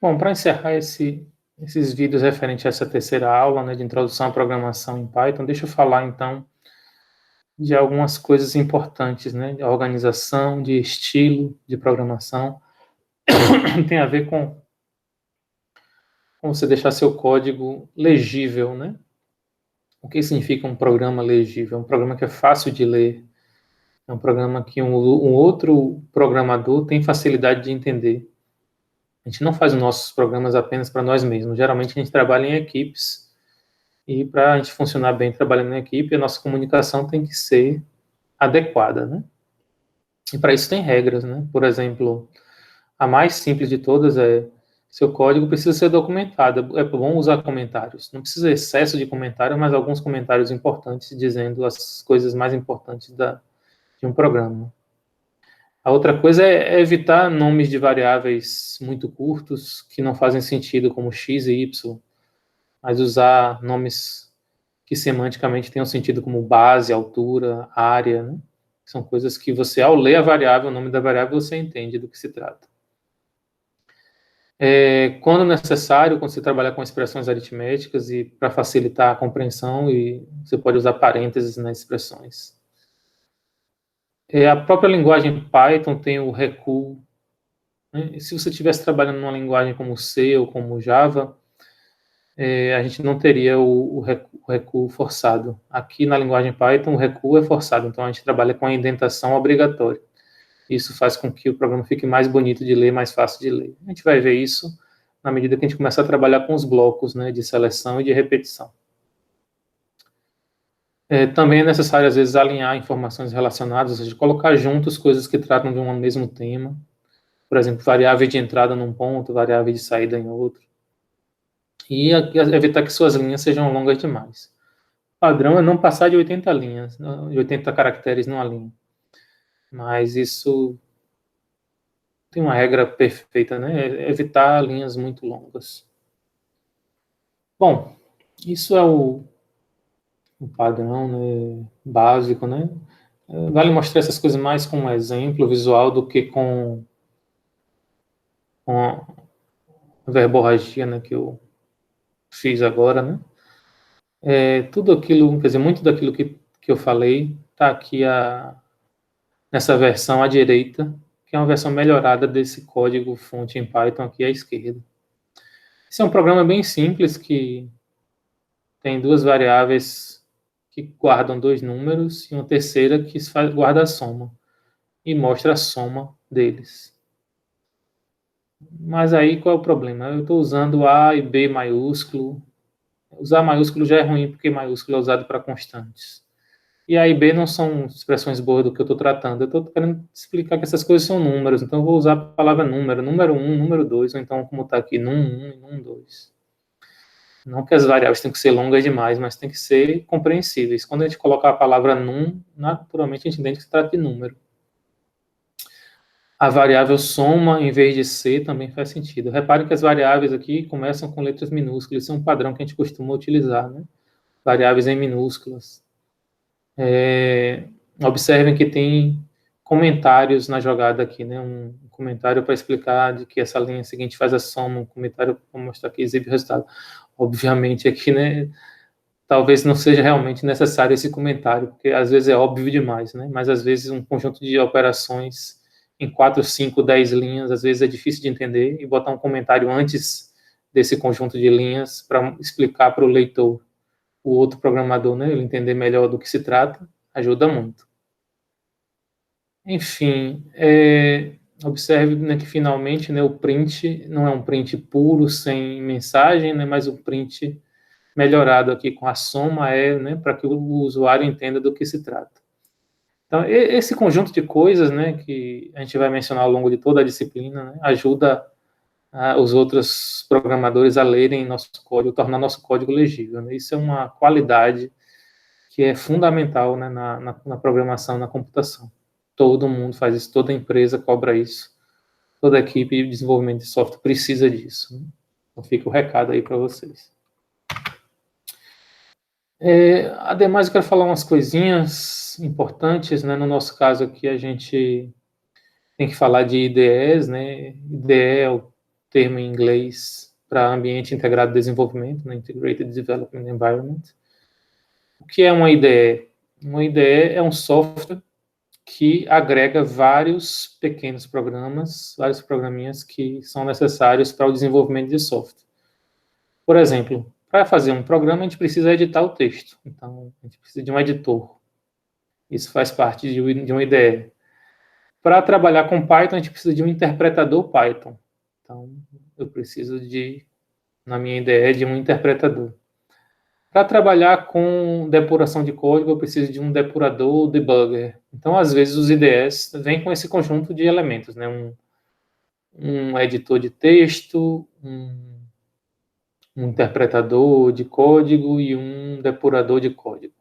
Bom, para encerrar esses vídeos referentes a essa terceira aula, né, de introdução à programação em Python, deixa eu falar, então, de algumas coisas importantes, né, de organização, de estilo de programação. Tem a ver com você deixar seu código legível, né? O que significa um programa legível? É um programa que é fácil de ler, é um programa que um outro programador tem facilidade de entender. A gente não faz os nossos programas apenas para nós mesmos. Geralmente a gente trabalha em equipes e para a gente funcionar bem trabalhando em equipe, a nossa comunicação tem que ser adequada, né? E para isso tem regras, né? Por exemplo, a mais simples de todas é seu código precisa ser documentado. É bom usar comentários. Não precisa excesso de comentário, mas alguns comentários importantes dizendo as coisas mais importantes de um programa. A outra coisa é evitar nomes de variáveis muito curtos que não fazem sentido, como x e y, mas usar nomes que semanticamente tenham sentido como base, altura, área, né? São coisas que você, ao ler a variável, o nome da variável, você entende do que se trata. Quando necessário, quando você trabalhar com expressões aritméticas e para facilitar a compreensão, e você pode usar parênteses nas expressões. A própria linguagem Python tem o recuo, né? Se você estivesse trabalhando numa linguagem como C ou como Java, a gente não teria o recuo forçado. Aqui na linguagem Python, o recuo é forçado, então a gente trabalha com a indentação obrigatória. Isso faz com que o programa fique mais bonito de ler, mais fácil de ler. A gente vai ver isso na medida que a gente começar a trabalhar com os blocos, né, de seleção e de repetição. Também é necessário, às vezes, alinhar informações relacionadas, ou seja, colocar juntos coisas que tratam de um mesmo tema. Por exemplo, variável de entrada num ponto, variável de saída em outro. E evitar que suas linhas sejam longas demais. O padrão é não passar de 80 linhas, de 80 caracteres numa linha. Mas isso tem uma regra perfeita, né? Evitar linhas muito longas. Bom, isso é o padrão, né, básico, né? Vale mostrar essas coisas mais com um exemplo visual do que com a verborragia, né, que eu fiz agora, né? Tudo aquilo, quer dizer, muito daquilo que eu falei está aqui nessa versão à direita, que é uma versão melhorada desse código fonte em Python aqui à esquerda. Esse é um programa bem simples que tem duas variáveis que guardam dois números e uma terceira que guarda a soma e mostra a soma deles. Mas aí qual é o problema? Eu estou usando A e B maiúsculo. Usar maiúsculo já é ruim porque maiúsculo é usado para constantes. E A e B não são expressões boas do que eu estou tratando. Eu estou querendo explicar que essas coisas são números, então eu vou usar a palavra número, número 1, número 2, ou então como está aqui, num1 e num2. Não que as variáveis tenham que ser longas demais, mas tem que ser compreensíveis. Quando a gente coloca a palavra num, naturalmente a gente entende que se trata de número. A variável soma, em vez de ser, também faz sentido. Reparem que as variáveis aqui começam com letras minúsculas. Isso é um padrão que a gente costuma utilizar, né? Variáveis em minúsculas. Observem que tem comentários na jogada aqui, né? Um comentário para explicar de que essa linha seguinte faz a soma, um comentário para mostrar que exibe o resultado. Obviamente aqui, né? Talvez não seja realmente necessário esse comentário, porque às vezes é óbvio demais, né? Mas às vezes um conjunto de operações em 4, 5, 10 linhas, às vezes é difícil de entender, e botar um comentário antes desse conjunto de linhas para explicar para o leitor, o outro programador, né, ele entender melhor do que se trata, ajuda muito. Enfim, observe, né, que finalmente, né, o print não é um print puro, sem mensagem, né, mas um print melhorado aqui com a soma, né, para que o usuário entenda do que se trata. Então, esse conjunto de coisas, né, que a gente vai mencionar ao longo de toda a disciplina, né, ajuda os outros programadores a lerem nosso código, tornar nosso código legível, né? Isso é uma qualidade que é fundamental, né, na programação, na computação. Todo mundo faz isso, toda empresa cobra isso, toda equipe de desenvolvimento de software precisa disso, né? Então fica o recado aí para vocês. Ademais, eu quero falar umas coisinhas importantes, né? No nosso caso aqui, a gente tem que falar de IDEs, né? IDE é o termo em inglês para Ambiente Integrado de Desenvolvimento, né, Integrated Development Environment. O que é uma IDE? Uma IDE é um software que agrega vários pequenos programas, vários programinhas que são necessários para o desenvolvimento de software. Por exemplo, para fazer um programa, a gente precisa editar o texto. Então, a gente precisa de um editor. Isso faz parte de uma IDE. Para trabalhar com Python, a gente precisa de um interpretador Python. Então, eu preciso na minha IDE, de um interpretador. Para trabalhar com depuração de código, eu preciso de um depurador debugger. Então, às vezes, os IDEs vêm com esse conjunto de elementos, né? Um editor de texto, um interpretador de código e um depurador de código.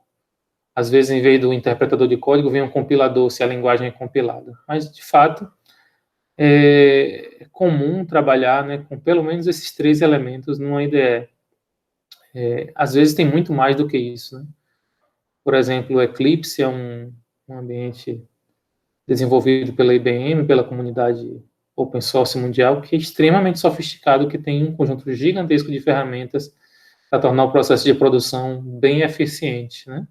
Às vezes, em vez do interpretador de código, vem um compilador, se a linguagem é compilada. Mas, de fato, é comum trabalhar, né, com pelo menos esses 3 elementos numa IDE. Às vezes tem muito mais do que isso, né? Por exemplo, o Eclipse é um ambiente desenvolvido pela IBM, pela comunidade open source mundial, que é extremamente sofisticado, que tem um conjunto gigantesco de ferramentas para tornar o processo de produção bem eficiente, né?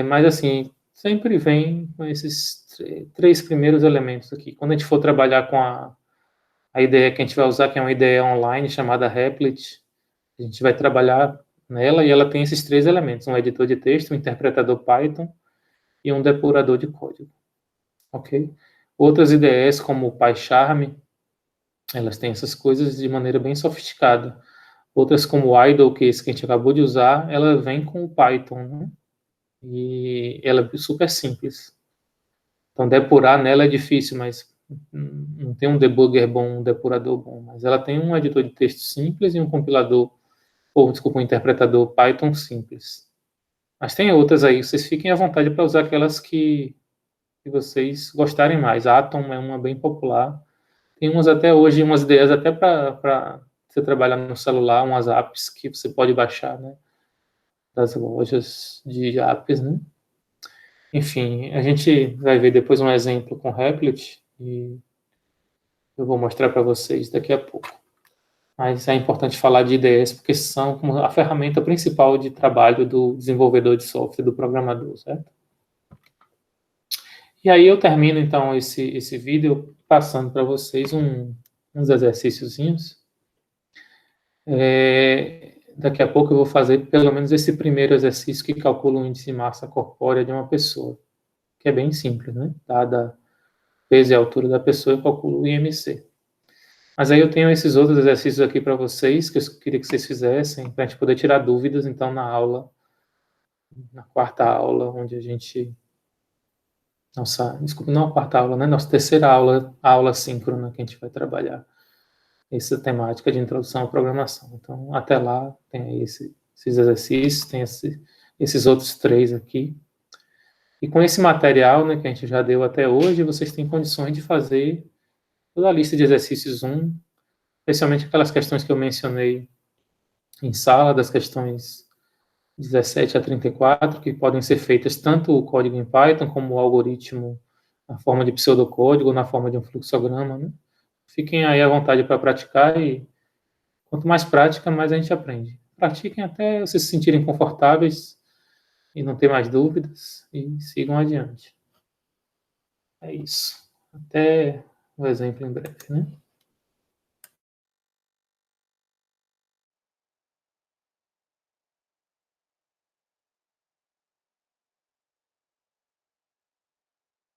Mas, assim, sempre vem com esses 3 primeiros elementos aqui. Quando a gente for trabalhar com a IDE que a gente vai usar, que é uma IDE online chamada Replit, a gente vai trabalhar nela e ela tem esses 3 elementos, um editor de texto, um interpretador Python e um depurador de código, ok? Outras IDEs, como o PyCharm, elas têm essas coisas de maneira bem sofisticada. Outras, como o Idle, que é esse que a gente acabou de usar, ela vem com o Python, né? E ela é super simples. Então, depurar nela é difícil, mas não tem um debugger bom, um depurador bom, mas ela tem um editor de texto simples e um compilador, um interpretador Python simples. Mas tem outras aí, vocês fiquem à vontade para usar aquelas que vocês gostarem mais. A Atom é uma bem popular. Tem umas até hoje, umas ideias até para você trabalhar no celular, umas apps que você pode baixar, né? Das lojas de apps, né? Enfim, a gente vai ver depois um exemplo com Replit e eu vou mostrar para vocês daqui a pouco. Mas é importante falar de IDEs porque são a ferramenta principal de trabalho do desenvolvedor de software, do programador, certo? E aí eu termino, então, esse vídeo passando para vocês uns exercíciozinhos. Daqui a pouco eu vou fazer pelo menos esse primeiro exercício que calcula o índice de massa corpórea de uma pessoa, que é bem simples, né? Dada peso e altura da pessoa, eu calculo o IMC. Mas aí eu tenho esses outros exercícios aqui para vocês, que eu queria que vocês fizessem, para a gente poder tirar dúvidas, então, na quarta aula, onde a gente... Desculpa, não a quarta aula, né? Nossa terceira aula, a aula síncrona, que a gente vai trabalhar essa temática de introdução à programação. Então, até lá, tem aí esses exercícios, tem esses outros 3 aqui. E com esse material, né, que a gente já deu até hoje, vocês têm condições de fazer toda a lista de exercícios 1, especialmente aquelas questões que eu mencionei em sala, das questões 17 a 34, que podem ser feitas tanto o código em Python, como o algoritmo na forma de pseudocódigo, ou na forma de um fluxograma, né? Fiquem aí à vontade para praticar e quanto mais prática, mais a gente aprende. Pratiquem até vocês se sentirem confortáveis e não ter mais dúvidas e sigam adiante. É isso. Até o exemplo em breve, né?